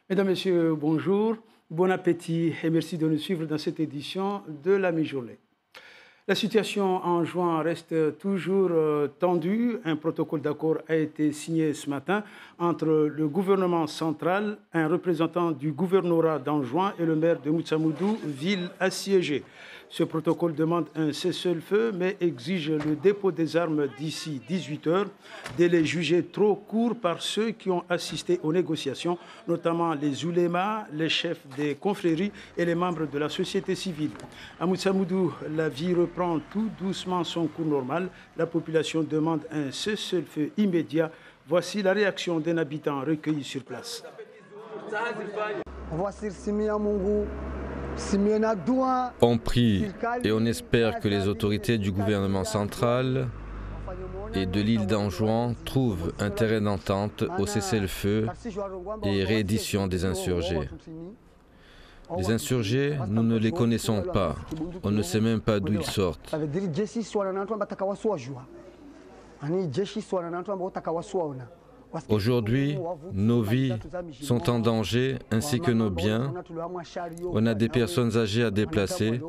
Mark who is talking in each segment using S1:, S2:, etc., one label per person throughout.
S1: Mesdames, Messieurs, bonjour, bon appétit et merci de nous suivre dans cette édition de la mi-journée. La situation en juin reste toujours tendue. Un protocole d'accord a été signé ce matin entre le gouvernement central, un représentant du gouvernorat d'Anjouan et le maire de Moutsamoudou, ville assiégée. Ce protocole demande un cessez-le-feu, mais exige le dépôt des armes d'ici 18 heures, délai jugé trop court par ceux qui ont assisté aux négociations, notamment les oulémas, les chefs des confréries et les membres de la société civile. À Moutsamoudou, la vie reprend tout doucement son cours normal. La population demande un cessez-le-feu immédiat. Voici la réaction d'un habitant recueilli sur place.
S2: On prie et on espère que les autorités du gouvernement central et de l'île d'Anjouan trouvent un terrain d'entente au cessez-le-feu et réédition des insurgés. Les insurgés, nous ne les connaissons pas. On ne sait même pas d'où ils sortent. Aujourd'hui, nos vies sont en danger ainsi que nos biens. On a des personnes âgées à déplacer.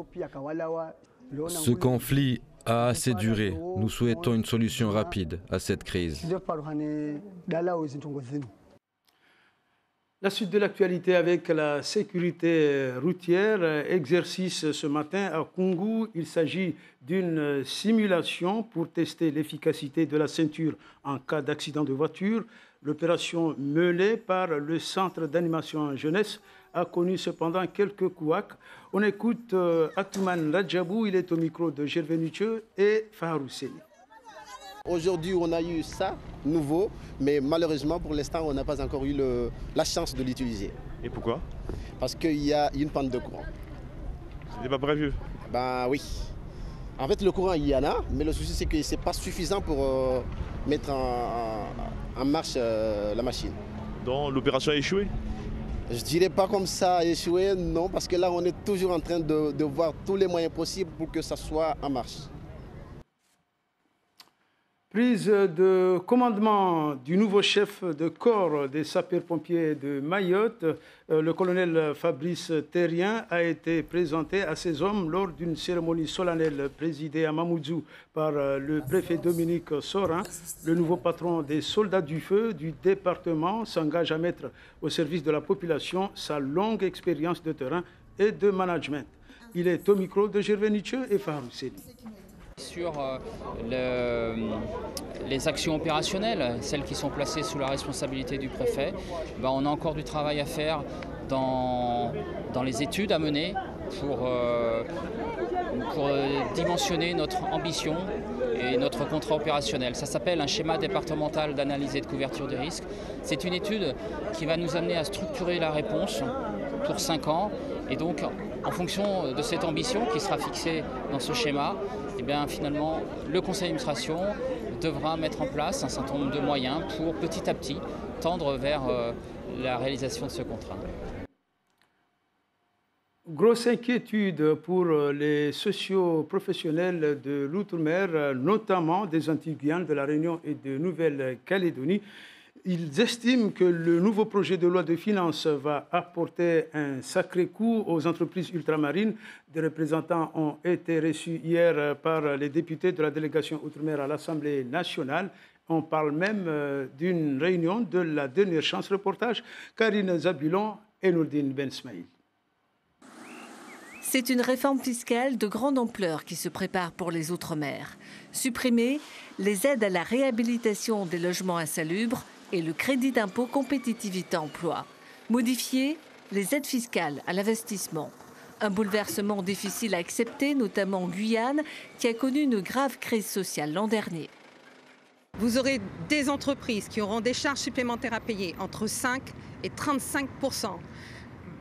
S2: Ce conflit a assez duré. Nous souhaitons une solution rapide à cette crise.
S1: La suite de l'actualité avec la sécurité routière, exercice ce matin à Koungou. Il s'agit d'une simulation pour tester l'efficacité de la ceinture en cas d'accident de voiture. L'opération menée par le Centre d'animation jeunesse a connu cependant quelques couacs. On écoute Atouman Radjabou, il est au micro de Gervais Nucheux et Faharou Seni.
S3: Aujourd'hui, on a eu ça, nouveau, mais malheureusement, pour l'instant, on n'a pas encore eu la chance de l'utiliser.
S4: Et pourquoi?
S3: Parce qu'il y a une panne de courant.
S4: C'était pas prévu?
S3: Ben oui. En fait, le courant, il y en a, mais le souci, c'est que ce n'est pas suffisant pour mettre en marche la machine.
S4: Donc, l'opération a échoué?
S3: Je dirais pas comme ça a échoué, non, parce que là, on est toujours en train de voir tous les moyens possibles pour que ça soit en marche.
S1: Prise de commandement du nouveau chef de corps des sapeurs-pompiers de Mayotte, le colonel Fabrice Terrien a été présenté à ses hommes lors d'une cérémonie solennelle présidée à Mamoudzou par le préfet Dominique Sorin. Le nouveau patron des soldats du feu du département s'engage à mettre au service de la population sa longue expérience de terrain et de management. Il est au micro de Gervais Nicheux et Faharou Seni.
S5: Sur les actions opérationnelles, celles qui sont placées sous la responsabilité du préfet, on a encore du travail à faire dans les études à mener pour dimensionner notre ambition et notre contrat opérationnel. Ça s'appelle un schéma départemental d'analyse et de couverture des risques. C'est une étude qui va nous amener à structurer la réponse pour 5 ans. Et donc, en fonction de cette ambition qui sera fixée dans ce schéma, finalement, le conseil d'administration devra mettre en place un certain nombre de moyens pour petit à petit tendre vers la réalisation de ce contrat.
S1: Grosse inquiétude pour les socio-professionnels de l'outre-mer, notamment des Antilles-Guyane, de la Réunion et de Nouvelle-Calédonie. Ils estiment que le nouveau projet de loi de finances va apporter un sacré coup aux entreprises ultramarines. Des représentants ont été reçus hier par les députés de la délégation outre-mer à l'Assemblée nationale. On parle même d'une réunion de la dernière chance. Reportage Karine Zabulon et Nourdine Ben Smaïl.
S6: C'est une réforme fiscale de grande ampleur qui se prépare pour les Outre-mer. Supprimer les aides à la réhabilitation des logements insalubres et le crédit d'impôt compétitivité emploi. Modifier les aides fiscales à l'investissement. Un bouleversement difficile à accepter, notamment en Guyane, qui a connu une grave crise sociale l'an dernier.
S7: Vous aurez des entreprises qui auront des charges supplémentaires à payer entre 5 et 35%.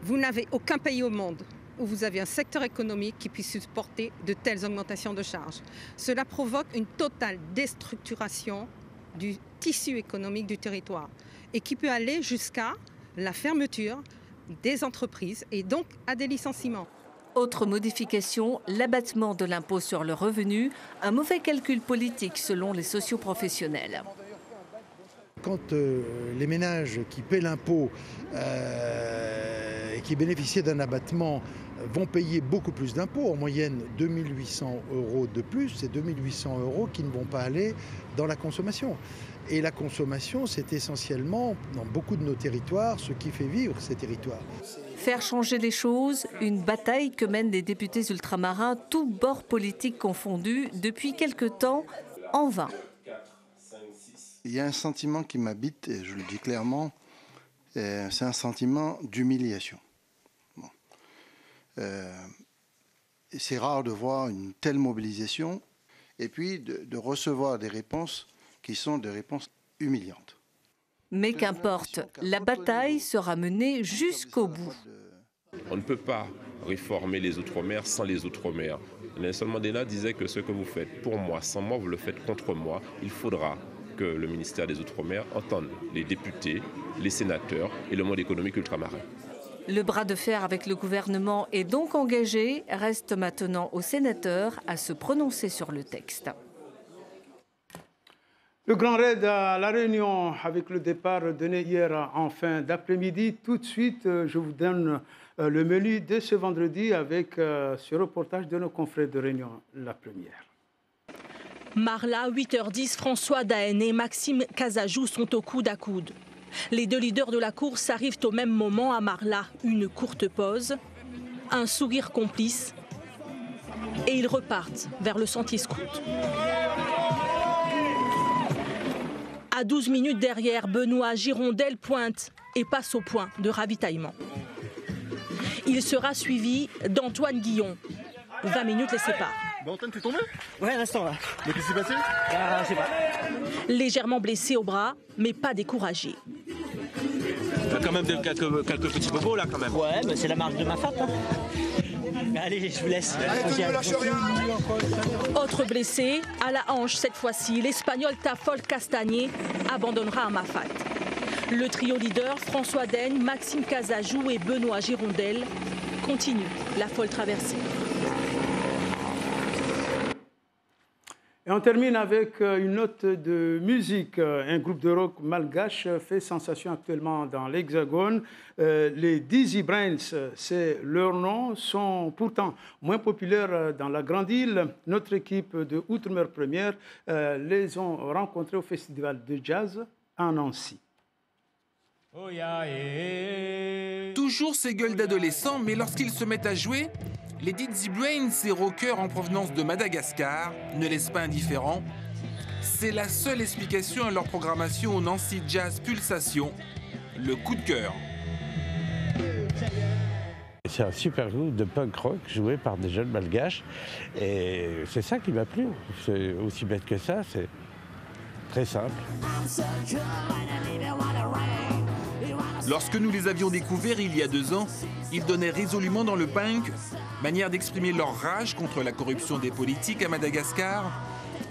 S7: Vous n'avez aucun pays au monde où vous avez un secteur économique qui puisse supporter de telles augmentations de charges. Cela provoque une totale déstructuration du tissu économique du territoire et qui peut aller jusqu'à la fermeture des entreprises et donc à des licenciements.
S6: Autre modification, l'abattement de l'impôt sur le revenu, un mauvais calcul politique selon les socioprofessionnels.
S8: Quand les ménages qui paient l'impôt et qui bénéficiaient d'un abattement vont payer beaucoup plus d'impôts, en moyenne 2 800 € de plus, c'est 2 800 € qui ne vont pas aller dans la consommation. Et la consommation, c'est essentiellement, dans beaucoup de nos territoires, ce qui fait vivre ces territoires.
S6: Faire changer les choses, une bataille que mènent les députés ultramarins, tous bords politiques confondus, depuis quelque temps, en vain.
S9: Il y a un sentiment qui m'habite, et je le dis clairement, c'est un sentiment d'humiliation. Bon. C'est rare de voir une telle mobilisation, et puis de recevoir des réponses qui sont des réponses humiliantes. Mais
S6: qu'importe, la bataille sera menée jusqu'au bout.
S10: On ne peut pas réformer les Outre-mer sans les Outre-mer. Nelson Mandela disait que ce que vous faites pour moi, sans moi, vous le faites contre moi. Il faudra que le ministère des Outre-mer entende les députés, les sénateurs et le monde économique ultramarin.
S6: Le bras de fer avec le gouvernement est donc engagé. Reste maintenant aux sénateurs à se prononcer sur le texte.
S1: Le grand raid à La Réunion avec le départ donné hier en fin d'après-midi. Tout de suite, je vous donne le menu de ce vendredi avec ce reportage de nos confrères de Réunion, la première.
S11: Marla, 8h10, François Daen et Maxime Casajou sont au coude à coude. Les deux leaders de la course arrivent au même moment à Marla. Une courte pause, un sourire complice et ils repartent vers le sentier scout. À 12 minutes derrière, Benoît Girondel pointe et passe au point de ravitaillement. Il sera suivi d'Antoine Guillon. 20 minutes les séparent.
S12: Antoine, t'es tombé? Ouais, un instant là. Mais qu'est-ce qui s'est passé? Je sais pas.
S11: Légèrement blessé au bras, mais pas découragé.
S12: Il y a quand même quelques petits bobos là quand même.
S13: Ouais, bah, c'est la marque de ma femme. Hein. Allez, je vous laisse.
S12: Allez, ne lâche rien.
S11: Autre blessé, à la hanche cette fois-ci, l'Espagnol Tafol Castagné abandonnera à Mafat. Le trio leader, François Daen, Maxime Casajou et Benoît Girondel, continue la folle traversée.
S1: Et on termine avec une note de musique. Un groupe de rock malgache fait sensation actuellement dans l'Hexagone. Les Dizzy Brains, c'est leur nom, sont pourtant moins populaires dans la grande île. Notre équipe de Outre-mer Première les ont rencontrés au festival de jazz à Nancy.
S14: Toujours ces gueules d'adolescents, mais lorsqu'ils se mettent à jouer, les Dizzy Brains, ces rockers en provenance de Madagascar, ne laissent pas indifférents. C'est la seule explication à leur programmation au Nancy Jazz Pulsation, le coup de cœur.
S15: C'est un super groupe de punk rock joué par des jeunes malgaches et c'est ça qui m'a plu. C'est aussi bête que ça, c'est très simple.
S14: Lorsque nous les avions découverts il y a 2 ans, ils donnaient résolument dans le punk, manière d'exprimer leur rage contre la corruption des politiques à Madagascar.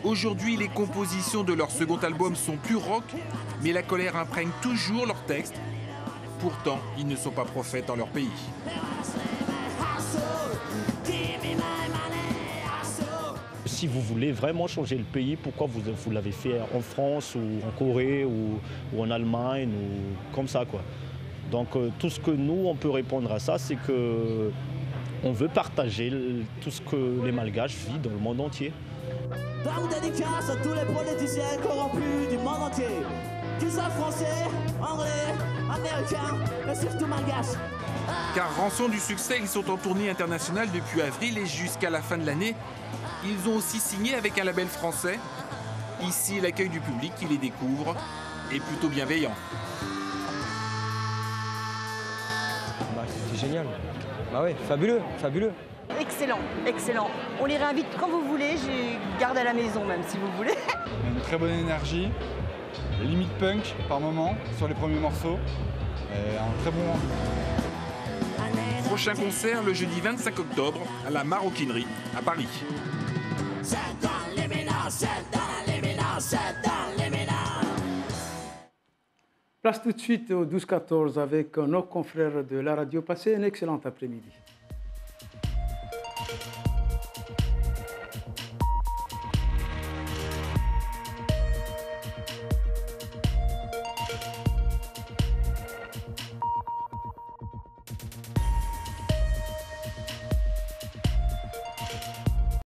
S14: Aujourd'hui, les compositions de leur second album sont plus rock, mais la colère imprègne toujours leurs textes. Pourtant, ils ne sont pas prophètes dans leur pays.
S16: Si vous voulez vraiment changer le pays, pourquoi vous l'avez fait en France ou en Corée ou en Allemagne ou comme ça quoi. Donc tout ce que nous on peut répondre à ça, c'est que on veut partager tout ce que les Malgaches vivent dans le monde entier.
S17: Par dédicace à tous les politiciens corrompus du monde entier, qu'ils soient français, anglais, américains et surtout malgaches.
S14: Car rançon du succès, ils sont en tournée internationale depuis avril et jusqu'à la fin de l'année. Ils ont aussi signé avec un label français. Ici, l'accueil du public qui les découvre est plutôt bienveillant.
S18: C'est génial. Bah ouais, fabuleux, fabuleux.
S19: Excellent, excellent. On les réinvite quand vous voulez, j'ai garde à la maison même si vous voulez.
S20: Une très bonne énergie, limite punk par moment sur les premiers morceaux. Et un très bon moment.
S14: Prochain concert le jeudi 25 octobre à la Maroquinerie à Paris.
S1: Place tout de suite au 12-14 avec nos confrères de la radio. Passez un excellent après-midi.